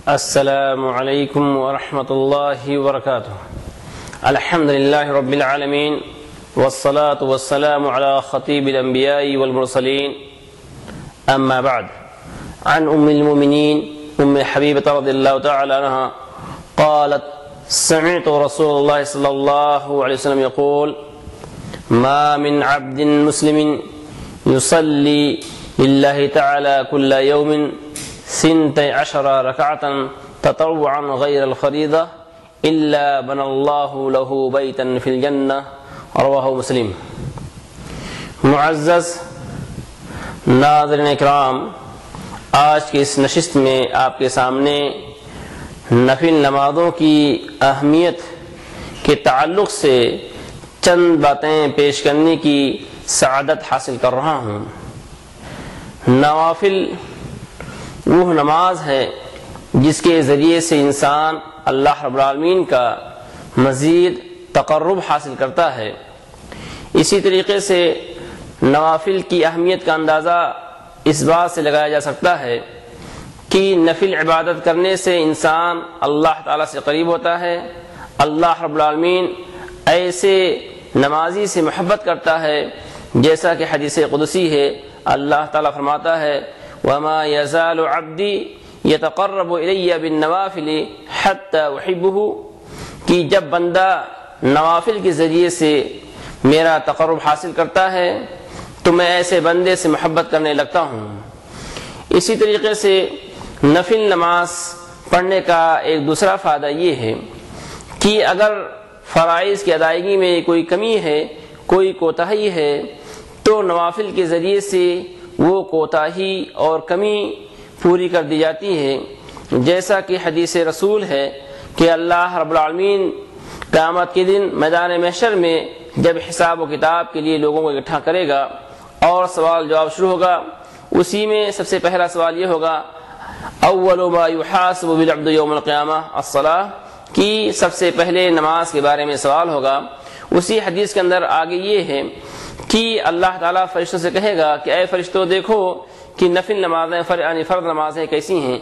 السلام علیکم ورحمۃ اللہ وبرکاتہ۔ الحمد للہ رب العالمین والصلاة والسلام علی خطیب الانبیاء والمرسلین، اما بعد، عن ام المؤمنین ام حبیبۃ رضی اللہ تعالی عنہا قالت سمعت رسول اللہ صلی اللہ علیہ وسلم یقول ما من عبد مسلم يصلي لله تعالى كل يوم 12 ركعة تطوعا غير الفريضة إلا بنى الله له بيتا في الجنة، رواه مسلم۔ معزز ناظرین اکرام، آج کی اس نشست میں آپ کے سامنے نفل نمازوں کی اہمیت کے تعلق سے چند باتیں پیش کرنے کی سعادت حاصل کر رہا ہوں۔ نوافل وہ نماز ہے جس کے ذریعے سے انسان اللہ رب العالمین کا مزید تقرب حاصل کرتا ہے۔ اسی طریقے سے نوافل کی اہمیت کا اندازہ اس بات سے لگایا جا سکتا ہے کہ نفل عبادت کرنے سے انسان اللہ تعالیٰ سے قریب ہوتا ہے۔ اللہ رب العالمین ایسے نمازی سے محبت کرتا ہے جیسا کہ حدیث قدسی ہے، اللہ تعالیٰ فرماتا ہے وَمَا يَزَالُ عَبْدِي يَتَقَرَّبُ إِلَيَّ بِالنَّوَافِلِ حَتَّى أُحِبُّهُ، کہ جب بندہ نوافل کے ذریعے سے میرا تقرب حاصل کرتا ہے تو میں ایسے بندے سے محبت کرنے لگتا ہوں۔ اسی طریقے سے نفل نماز پڑھنے کا ایک دوسرا فائدہ یہ ہے کہ اگر فرائض کی ادائیگی میں کوئی کمی ہے، کوئی کوتاہی ہے، تو نوافل کے ذریعے سے وہ کوتاہی اور کمی پوری کر دی جاتی ہے، جیسا کہ حدیث رسول ہے کہ اللہ رب العالمین قیامت کے دن میدان محشر میں جب حساب و کتاب کے لیے لوگوں کو اکٹھا کرے گا اور سوال جواب شروع ہوگا، اسی میں سب سے پہلا سوال یہ ہوگا اول ما یحاسب بالعبد یوم القیامہ الصلاۃ، کہ سب سے پہلے نماز کے بارے میں سوال ہوگا۔ اسی حدیث کے اندر آگے یہ ہے کہ اللہ تعالیٰ فرشتوں سے کہے گا کہ اے فرشتوں دیکھو کہ نفل نمازیں فرض نمازیں کیسی ہیں۔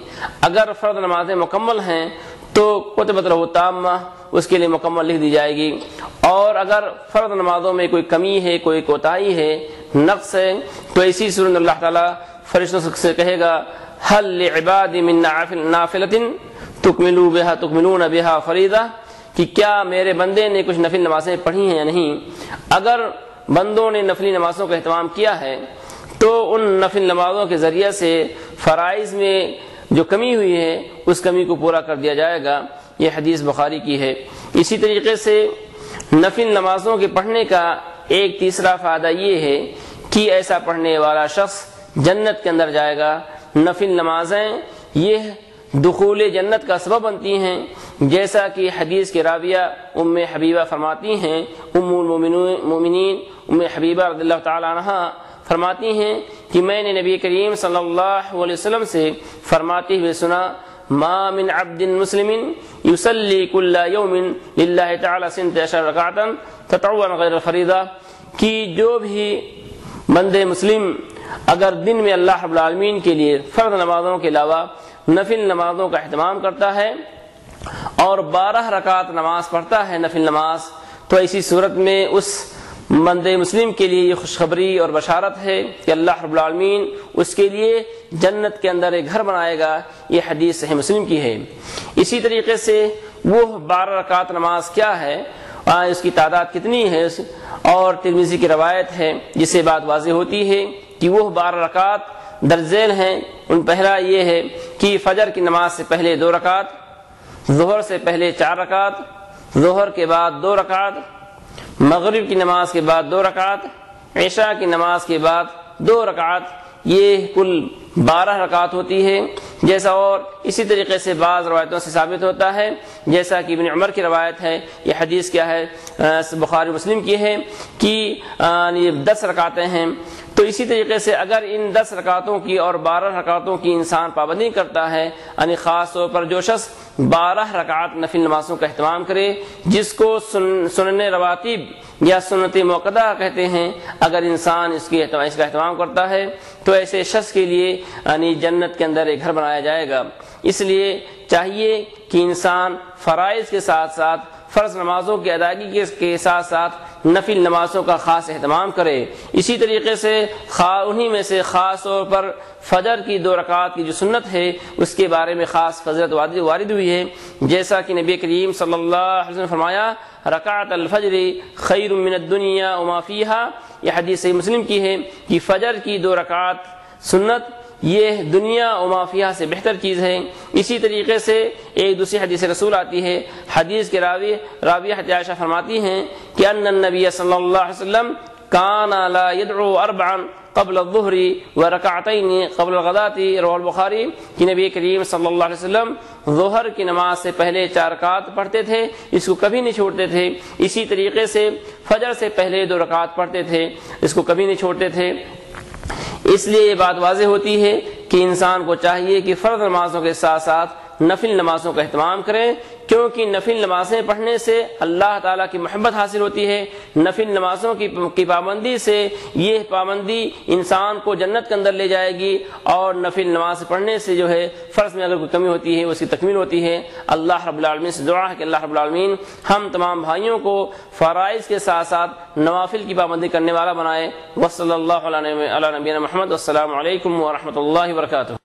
اگر فرض نمازیں مکمل ہیں تو کتبت لہ تامہ، اس کے لیے مکمل لکھ دی جائے گی، اور اگر فرض نمازوں میں کوئی کمی ہے، کوئی کوتاہی ہے، نقص ہے، تو اسی صورت اللہ تعالیٰ فرشتوں سے کہے گا هل لعبادی من نافلۃ تکملون بها فریضہ، کہ کیا میرے بندے نے کچھ نفل نمازیں پڑھی ہیں یا نہیں۔ اگر بندوں نے نفلی نمازوں کا اہتمام کیا ہے تو ان نفل نمازوں کے ذریعے سے فرائض میں جو کمی ہوئی ہے اس کمی کو پورا کر دیا جائے گا۔ یہ حدیث بخاری کی ہے۔ اسی طریقے سے نفل نمازوں کے پڑھنے کا ایک تیسرا فائدہ یہ ہے کہ ایسا پڑھنے والا شخص جنت کے اندر جائے گا۔ نفل نمازیں یہ دخول جنت کا سبب بنتی ہیں، جیسا کہ حدیث کے راویہ ام حبیبہ فرماتی ہیں، ام المؤمنین ام حبیبہ رضی اللہ تعالی عنہا فرماتی ہیں کہ میں نے نبی کریم صلی اللہ علیہ وسلم سے فرماتے ہوئے سنا ما من عبد مسلم يصلي كل يوم لله تعالی 12 رکعتا تطوعا غیر الفریضہ، کہ جو بھی بند مسلم اگر دن میں اللہ رب العالمین کے لیے فرض نمازوں کے علاوہ نفل نمازوں کا اہتمام کرتا ہے اور 12 رکعت نماز پڑھتا ہے نفل نماز، تو ایسی صورت میں اس بند مسلم کے لیے یہ خوشخبری اور بشارت ہے کہ اللہ رب العالمین اس کے لیے جنت کے اندر ایک گھر بنائے گا۔ یہ حدیث صحیح مسلم کی ہے۔ اسی طریقے سے وہ 12 رکعت نماز کیا ہے، اس کی تعداد کتنی ہے، اور ترمذی کی روایت ہے جس سے بات واضح ہوتی ہے کہ وہ 12 رکعت درج ذیل ہیں۔ ان پہلا یہ ہے کہ فجر کی نماز سے پہلے 2 رکعت، ظہر سے پہلے 4 رکعت، ظہر کے بعد 2 رکعت، مغرب کی نماز کے بعد 2 رکعت، عشاء کی نماز کے بعد 2 رکعت، یہ کل 12 رکعت ہوتی ہے۔ جیسا اور اسی طریقے سے بعض روایتوں سے ثابت ہوتا ہے، جیسا کہ ابن عمر کی روایت ہے، یہ حدیث کیا ہے بخاری مسلم کی ہے کہ 10 رکعتیں ہیں۔ تو اسی طریقے سے اگر ان 10 رکعتوں کی اور 12 رکعتوں کی انسان پابندی کرتا ہے، یعنی خاص طور پر جو شخص 12 رکعات نفل نمازوں کا اہتمام کرے، جس کو سنن رواتب یا سنت موقدہ کہتے ہیں۔ اگر انسان اس کا اہتمام کرتا ہے تو ایسے شخص کے لیے یعنی جنت کے اندر ایک گھر بنایا جائے گا۔ اس لیے چاہیے کہ انسان فرائض کے ساتھ ساتھ فرض نمازوں کی ادائیگی کے ساتھ ساتھ نفل نمازوں کا خاص اہتمام کرے۔ اسی طریقے سے انہی میں سے خاص طور پر فجر کی 2 رکعات کی جو سنت ہے اس کے بارے میں خاص فضیلت وارد ہوئی ہے، جیسا کہ نبی کریم صلی اللہ علیہ وسلم نے فرمایا رکعت الفجر خیر من الدنیا وما فیہا، یہ حدیث صحیح مسلم کی ہے کہ فجر کی 2 رکعات سنت یہ دنیا و ما فیہا سے بہتر چیز ہے۔ اسی طریقے سے ایک دوسری حدیث رسول آتی ہے، حدیث کے راویہ عائشہ فرماتی ہیں کہ ان النبی صلی اللہ علیہ وسلم کان لا يدعو 4 قبل الظہر ورکعتین قبل الغداۃ، رواه البخاری، کہ نبی کریم صلی اللہ علیہ وسلم ظہر کی نماز سے پہلے 4 رکعات پڑھتے تھے، اس کو کبھی نہیں چھوڑتے تھے۔ اسی طریقے سے فجر سے پہلے 2 رکعات پڑھتے تھے، اس کو کبھی نہیں چھوڑتے تھے۔ اس لیے یہ بات واضح ہوتی ہے کہ انسان کو چاہیے کہ فرض نمازوں کے ساتھ ساتھ نفل نمازوں کا اہتمام کریں، کیونکہ نفل نمازیں پڑھنے سے اللہ تعالیٰ کی محبت حاصل ہوتی ہے۔ نفل نمازوں کی پابندی سے یہ پابندی انسان کو جنت کے اندر لے جائے گی، اور نفل نماز پڑھنے سے جو ہے فرض میں اگر کوئی کمی ہوتی ہے اس کی تکمیل ہوتی ہے۔ اللہ رب العالمین سے دعا ہے کہ اللہ رب العالمین ہم تمام بھائیوں کو فرائض کے ساتھ ساتھ نوافل کی پابندی کرنے والا بنائے۔ وصلی اللہ علی نبینا محمد، والسلام علیکم ورحمۃ اللہ وبرکاتہ۔